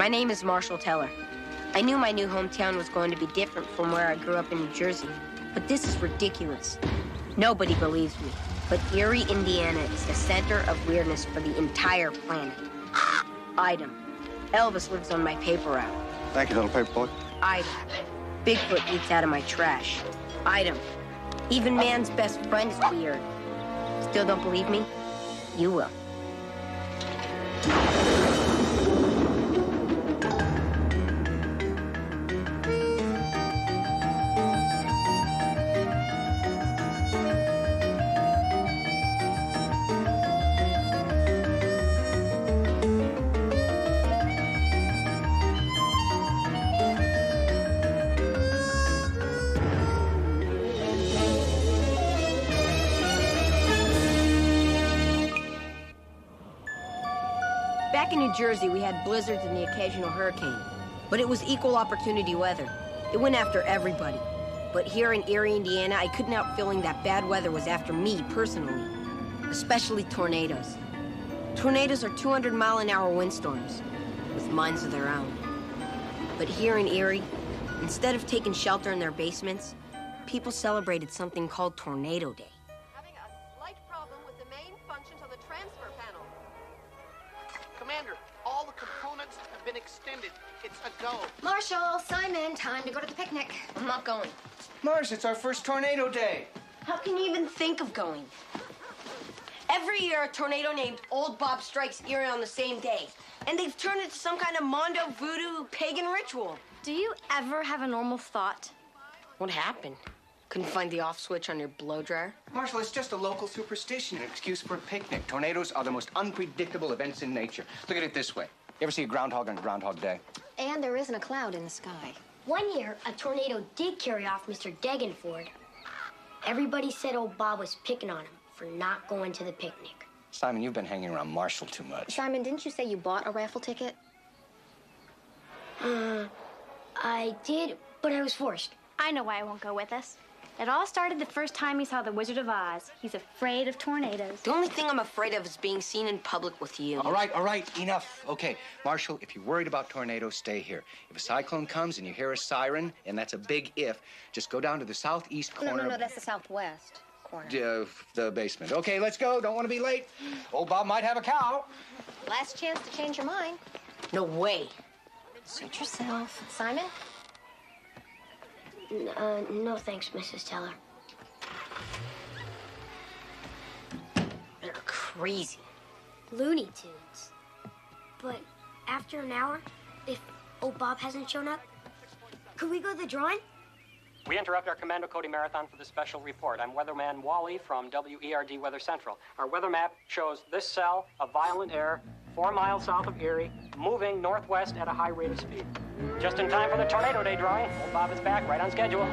My name is Marshall Teller. I knew my new hometown was going to be different from where I grew up in New Jersey, but this is ridiculous. Nobody believes me, but Eerie, Indiana is the center of weirdness for the entire planet. Item. Elvis lives on my paper route. Thank you, little paper boy. Item. Bigfoot eats out of my trash. Item. Even man's best friend is weird. Still don't believe me? You will. Back in New Jersey, we had blizzards and the occasional hurricane, but it was equal opportunity weather. It went after everybody. But here in Eerie, Indiana, I couldn't help feeling that bad weather was after me personally, especially tornadoes. Tornadoes are 200-mile-an-hour windstorms with minds of their own. But here in Eerie, instead of taking shelter in their basements, people celebrated something called Tornado Day. Having a slight problem with the main functions on the transfer panel. Commander, all the components have been extended. It's a go. Marshall, Simon, time to go to the picnic. I'm not going. Marsh, it's our first tornado day. How can you even think of going? Every year, a tornado named Old Bob strikes Eerie on the same day. And they've turned it to some kind of Mondo voodoo pagan ritual. Do you ever have a normal thought? What happened? Couldn't find the off switch on your blow dryer? Marshall, it's just a local superstition, an excuse for a picnic. Tornadoes are the most unpredictable events in nature. Look at it this way. You ever see a groundhog on Groundhog Day? And there isn't a cloud in the sky. One year, a tornado did carry off Mr. Degenford. Everybody said old Bob was picking on him for not going to the picnic. Simon, you've been hanging around Marshall too much. Simon, didn't you say you bought a raffle ticket? I did, but I was forced. I know why I won't go with us. It all started the first time he saw The Wizard of Oz. He's afraid of tornadoes. The only thing I'm afraid of is being seen in public with you. All right, enough. Okay, Marshall, if you're worried about tornadoes, stay here. If a cyclone comes and you hear a siren, and that's a big if, just go down to the southeast corner. No, that's the southwest corner. The basement. Okay, let's go. Don't want to be late. Old Bob might have a cow. Last chance to change your mind. No way. Suit yourself. Simon? No thanks, Mrs. Teller. They're crazy. Looney Tunes. But after an hour, if old Bob hasn't shown up, could we go to the drawing? We interrupt our Commando Cody Marathon for the special report. I'm Weatherman Wally from WERD Weather Central. Our weather map shows this cell of violent air 4 miles south of Eerie, moving northwest at a high rate of speed. Just in time for the Tornado Day drawing. Old Bob is back, right on schedule.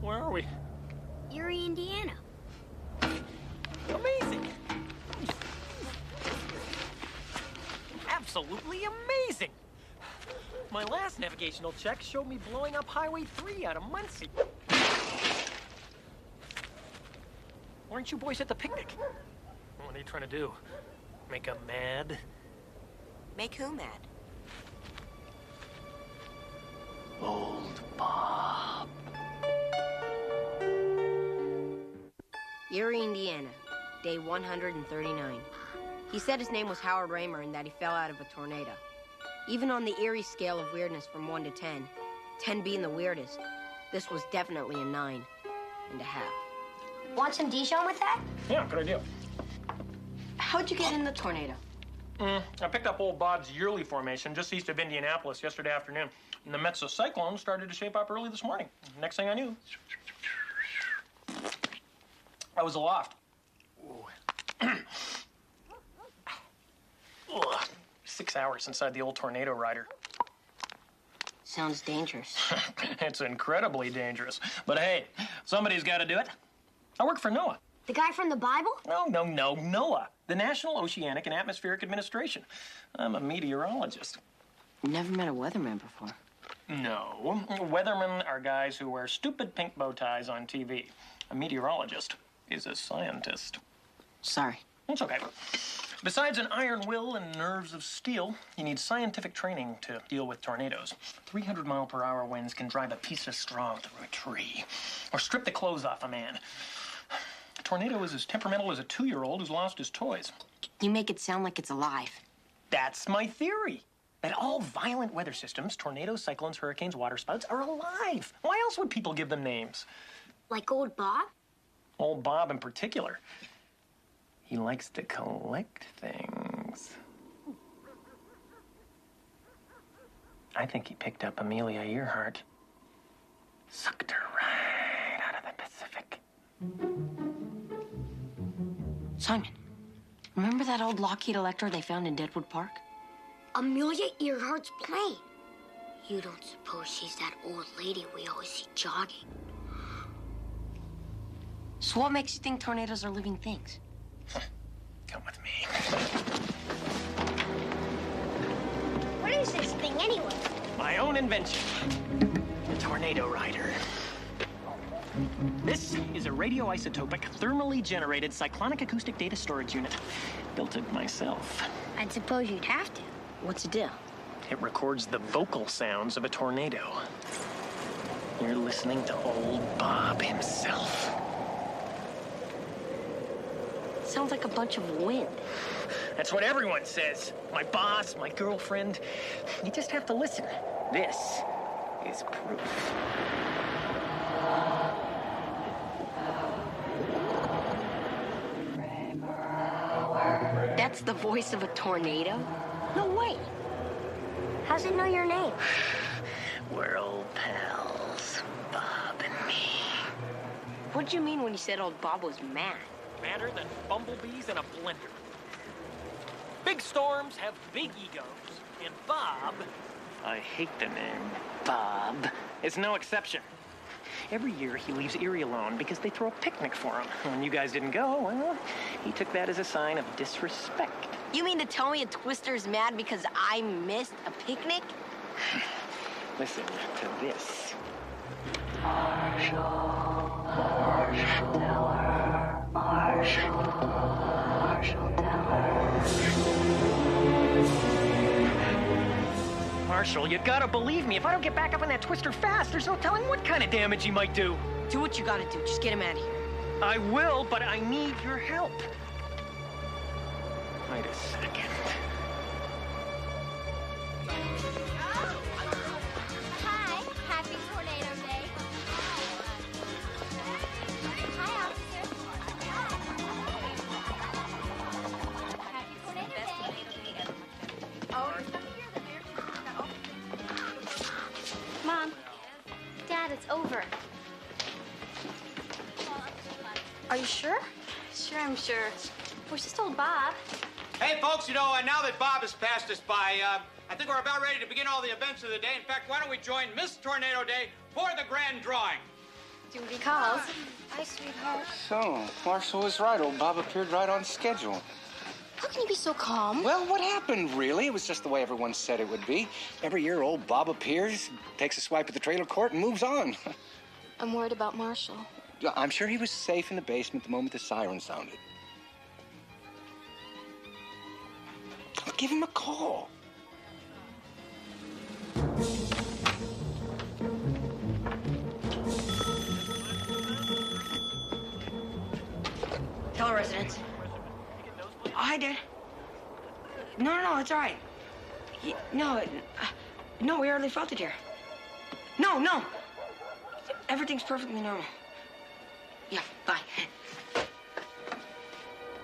Where are we? Eerie, Indiana. Amazing! Absolutely amazing! My last navigational check showed me blowing up Highway 3 out of Muncie. Weren't you boys at the picnic? What are you trying to do? Make 'em mad? Make who mad? Old Bob. Eerie, Indiana, day 139. He said his name was Howard Raymer and that he fell out of a tornado. Even on the Eerie scale of weirdness from 1 to 10, 10 being the weirdest, this was definitely a 9.5. Want some Dijon with that? Yeah, good idea. How'd you get in the tornado? I picked up old Bob's yearly formation just east of Indianapolis yesterday afternoon. And the mesocyclone started to shape up early this morning. Next thing I knew, I was aloft. Ugh. 6 hours inside the old tornado rider. Sounds dangerous. It's incredibly dangerous. But hey, somebody's got to do it. I work for NOAA. The guy from the Bible? No, NOAA, the National Oceanic and Atmospheric Administration. I'm a meteorologist. Never met a weatherman before. No, weathermen are guys who wear stupid pink bow ties on TV. A meteorologist is a scientist. Sorry. It's okay. Besides an iron will and nerves of steel, you need scientific training to deal with tornadoes. 300-mile-per-hour winds can drive a piece of straw through a tree or strip the clothes off a man. A tornado is as temperamental as a 2-year-old who's lost his toys. You make it sound like it's alive. That's my theory. That all violent weather systems, tornadoes, cyclones, hurricanes, waterspouts, are alive. Why else would people give them names? Like old Bob? Old Bob in particular. He likes to collect things. I think he picked up Amelia Earhart. Sucked her right out of the Pacific. Simon, remember that old Lockheed Electra they found in Deadwood Park? Amelia Earhart's plane. You don't suppose she's that old lady we always see jogging? So what makes you think tornadoes are living things? Come with me. What is this thing anyway? My own invention. The Tornado Rider. This is a radioisotopic, thermally generated cyclonic acoustic data storage unit. Built it myself. I'd suppose you'd have to. What's it do? It records the vocal sounds of a tornado. You're listening to old Bob himself. Sounds like a bunch of wind. That's what everyone says. My boss, my girlfriend. You just have to listen. This is proof. That's the voice of a tornado? No way. How's it know your name? We're old pals, Bob and me. What'd you mean when you said old Bob was mad? Madder than bumblebees in a blender. Big storms have big egos, and Bob, I hate the name Bob, is no exception. Every year he leaves Eerie alone because they throw a picnic for him. When you guys didn't go, well, he took that as a sign of disrespect. You mean to tell me a Twister's mad because I missed a picnic? Listen to this. Marshall, you gotta believe me. If I don't get back up on that Twister fast, there's no telling what kind of damage he might do. Do what you gotta do. Just get him out of here. I will, but I need your help. Wait a second. Hi, happy Tornado Day. Hi, officer. Happy Tornado Day. Mom, Dad, it's over. Are you sure? Sure, I'm sure. We're just old Bob. Hey, folks, you know, now that Bob has passed us by, I think we're about ready to begin all the events of the day. In fact, why don't we join Miss Tornado Day for the grand drawing? Duty calls. Hi, sweetheart. So, Marshall was right. Old Bob appeared right on schedule. How can you be so calm? Well, what happened, really? It was just the way everyone said it would be. Every year, old Bob appears, takes a swipe at the trailer court, and moves on. I'm worried about Marshall. I'm sure he was safe in the basement the moment the siren sounded. I'll give him a call. Tell residents. Oh, hi, Dad. No, it's all right. No, we hardly felt it here. No. Everything's perfectly normal. Yeah, bye.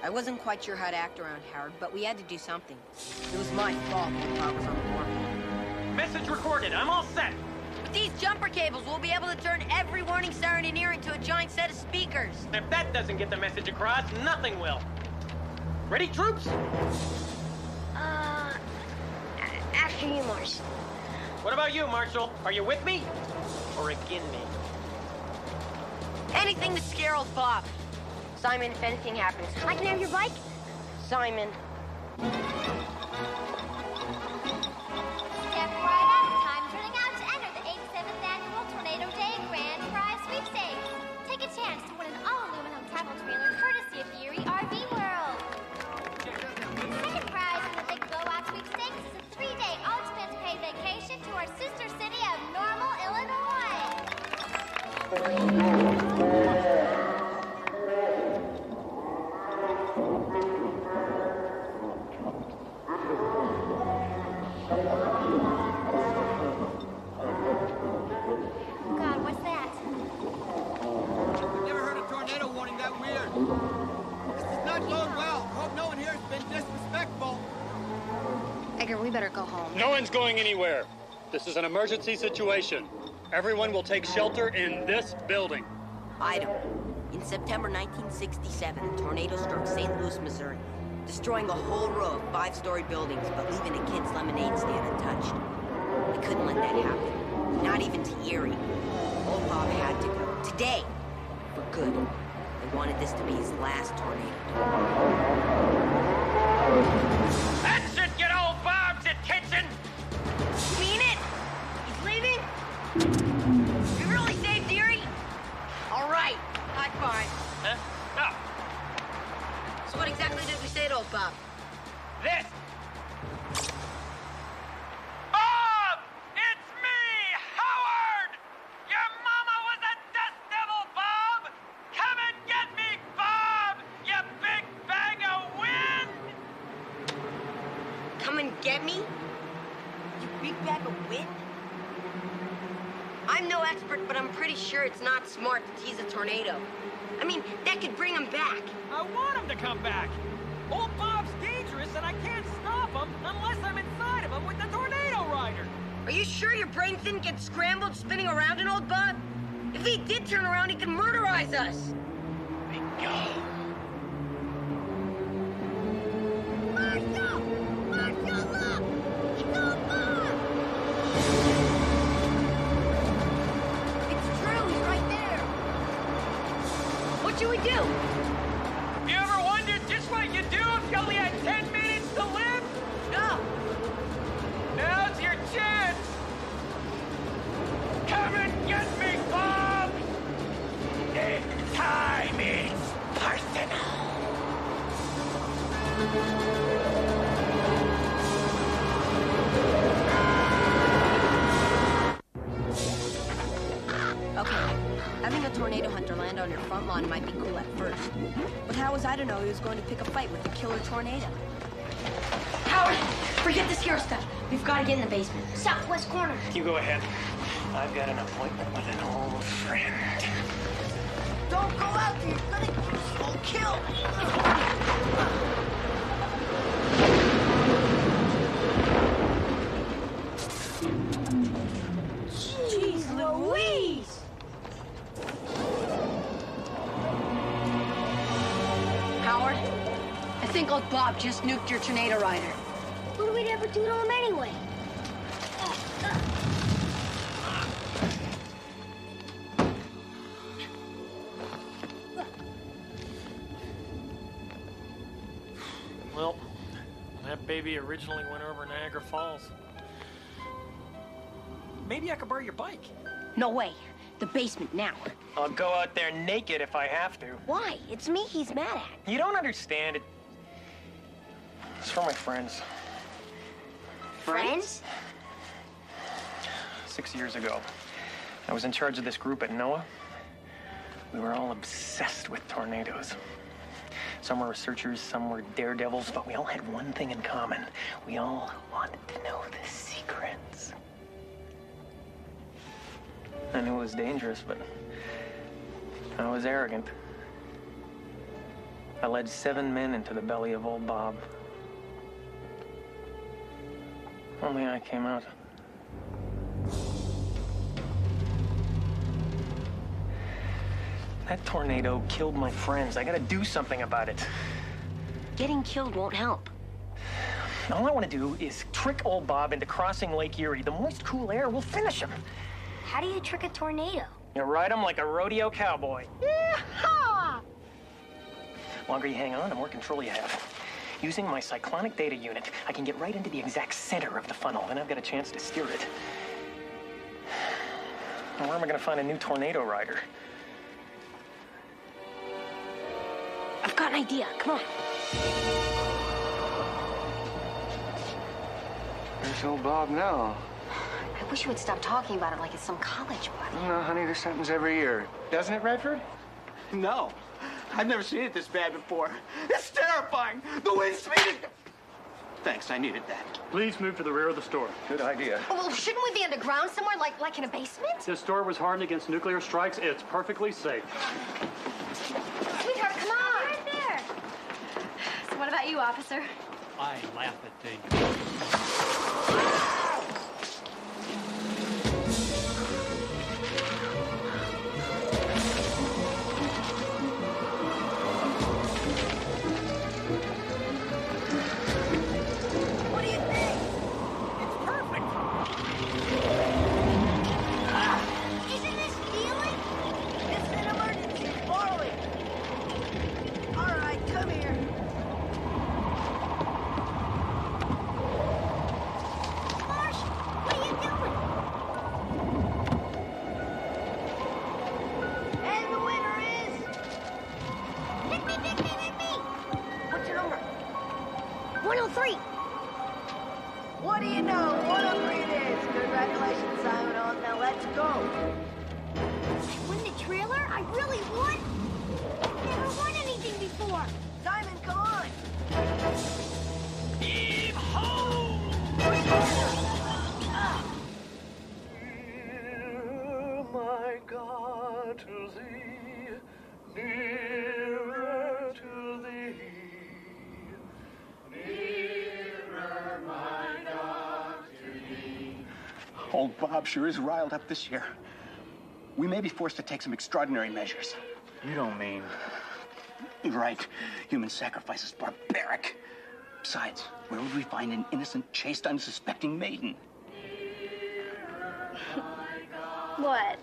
I wasn't quite sure how to act around Howard, but we had to do something. It was my fault that I was on the warpath. Message recorded. I'm all set. With these jumper cables, we'll be able to turn every warning siren in Eerie into a giant set of speakers. If that doesn't get the message across, nothing will. Ready, troops? After you, Marshal. What about you, Marshal? Are you with me or again me? Anything to scare old Bob. Simon, if anything happens. I can have your bike? Simon. Step right up. Time's running out to enter the 87th annual Tornado Day Grand Prize Sweepstakes. Take a chance to win an all-aluminum tackle trailer courtesy of Eerie RV World. Second prize in the Big Blowout Sweepstakes is a 3-day all-expense paid vacation to our sister city of Normal, Illinois. God, what's that? I've never heard a tornado warning that weird. This does not bode well. Hope no one here has been disrespectful. Edgar, we better go home. No one's going anywhere. This is an emergency situation. Everyone will take shelter in this building. Item. In September 1967, a tornado struck St. Louis, Missouri, destroying a whole row of 5-story buildings, but leaving a kid's lemonade stand untouched. We couldn't let that happen. Not even to Eerie. Old Bob had to go. Today. For good. They wanted this to be his last tornado. That should get old Bob's attention. You mean it? He's leaving? We really saved Eerie? All right. High five. Huh? Oh, So what exactly did we say to old Bob? this. Bob! It's me, Howard! Your mama was a dust devil, Bob! Come and get me, Bob! You big bag of wind! Come and get me? You big bag of wind? I'm no expert, but I'm pretty sure it's not smart to tease a tornado. I mean, that could bring him back. I want him to come back. Old Bob's dangerous, and I can't stop him unless I'm inside of him with the tornado rider. Are you sure your brain didn't get scrambled spinning around an old Bob? If he did turn around, he could murderize us. Bingo. Marshal! Marshal, look! It's old Bob! It's true, he's right there. What should we do? You ever wondered just what you'd do if you only had 10 minutes to live? No. Now's your chance. Come and get me, Bob! This time it's personal. Okay, having a tornado hunter land on your front lawn might be cool at first. But how was I to know he was going to pick a fight with a killer tornado? Howard, forget the scare stuff. We've got to get in the basement. Southwest corner. You go ahead. I've got an appointment with an old friend. Don't go out there, you're gonna get us all killed. Jeez Louise! Howard, I think old Bob just nuked your tornado rider. What would we ever do to him anyway? Well, that baby originally went over Niagara Falls. Maybe I could borrow your bike. No way. The basement now. I'll go out there naked if I have to. Why? It's me he's mad at. You don't understand it. It's for my friends. Friends? 6 years ago, I was in charge of this group at NOAA. We were all obsessed with tornadoes. So some were researchers, some were daredevils, but we all had one thing in common. We all wanted to know the secrets. I knew it was dangerous, but I was arrogant. I led 7 men into the belly of old Bob. Only I came out. That tornado killed my friends. I gotta do something about it. Getting killed won't help. All I want to do is trick old Bob into crossing Lake Erie. The moist, cool air will finish him. How do you trick a tornado? You ride him like a rodeo cowboy. Yeehaw! The longer you hang on, the more control you have. Using my cyclonic data unit, I can get right into the exact center of the funnel, and I've got a chance to steer it. Now, where am I going to find a new tornado rider? I've got an idea. Come on. Where's old Bob now? I wish you would stop talking about it like it's some college buddy. No, honey, this happens every year. Doesn't it, Redford? No. I've never seen it this bad before. It's terrifying. The wind speed. Thanks, I needed that. Please move to the rear of the store. Good idea. Oh, well, shouldn't we be underground somewhere, like in a basement? This store was hardened against nuclear strikes. It's perfectly safe. Sweetheart, come on! Right there. So what about you, officer? I laugh at things. What do you think? It's perfect. Isn't this healing? It's an emergency, Marley. All right, come here. Marsh, what are you doing? And the winner is... Pick me, pick me, pick me! What's your number? 103. What do you know? 103 it is. Congratulations, Simon. Now let's go. I won the trailer? I really won? I've never won anything before. Simon, come on. Heave ho! Near, my God, to thee, nearer to thee, nearer, my God, to thee. Old Bob sure is riled up this year. We may be forced to take some extraordinary measures. You don't mean... You're right. Human sacrifice is barbaric. Besides, where would we find an innocent, chaste, unsuspecting maiden? What?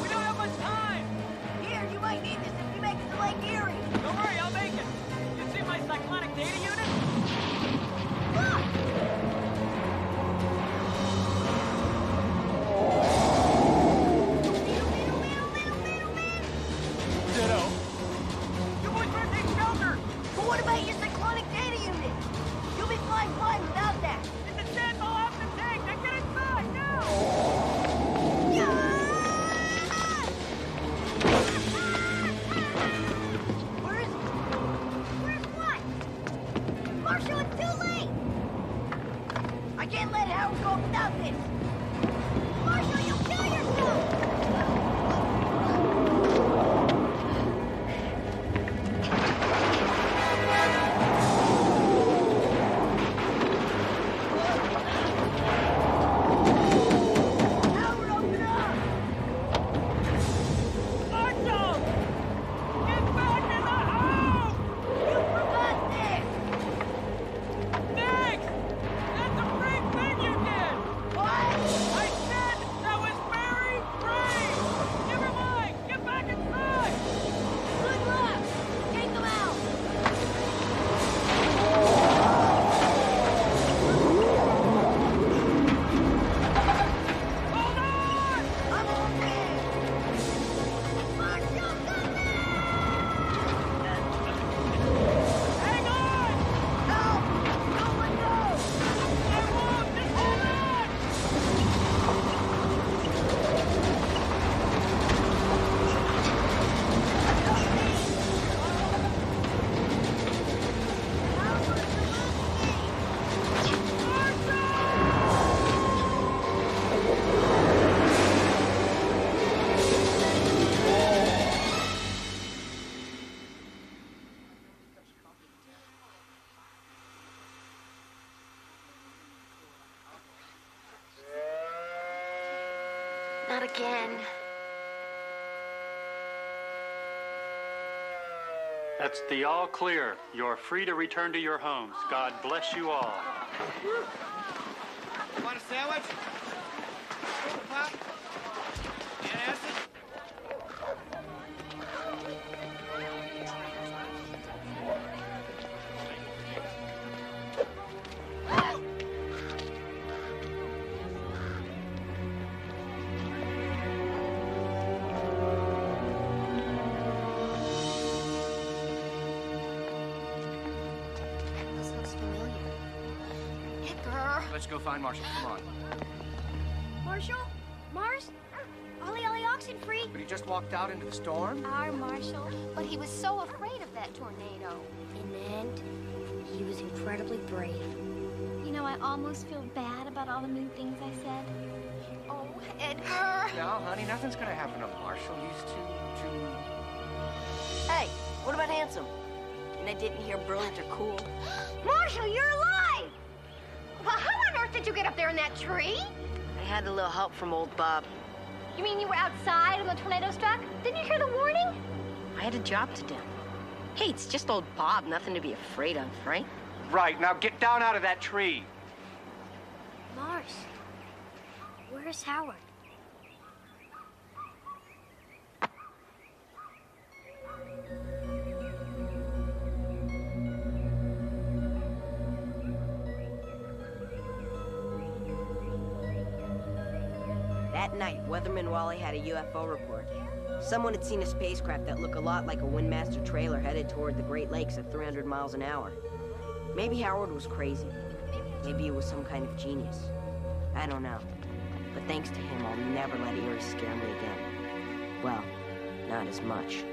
We don't have much time! Here, you might need this if you make it to Lake Erie. Don't worry, I'll make it. You see my cyclonic data unit? Ditto. You boys better take shelter! But what about your cyclonic data unit? You'll be flying blind without that. In the sand Not again. That's the all clear. You're free to return to your homes. God bless you all. Want a sandwich? Pop? And acid? This looks familiar. Let's go find Marshall. Come on. Marshall? Mars? Ollie Ollie Oxen free. But he just walked out into the storm? Our Marshall. But he was so afraid of that tornado. In the end, he was incredibly brave. You know, I almost feel bad about all the mean things I said. Oh, Edgar. No, honey, nothing's gonna happen to Marshall. He's too... Hey, what about handsome? And I didn't hear brilliant or cool. Marshall, you're alive! Well, how on earth did you get up there in that tree? I had a little help from old Bob. You mean you were outside when the tornado struck? Didn't you hear the warning? I had a job to do. Hey, it's just old Bob, nothing to be afraid of, right? Right, now get down out of that tree. Mars, where's Howard? That night, Weatherman Wally had a UFO report. Someone had seen a spacecraft that looked a lot like a Windmaster trailer headed toward the Great Lakes at 300 miles an hour. Maybe Howard was crazy. Maybe he was some kind of genius. I don't know. But thanks to him, I'll never let Eerie scare me again. Well, not as much.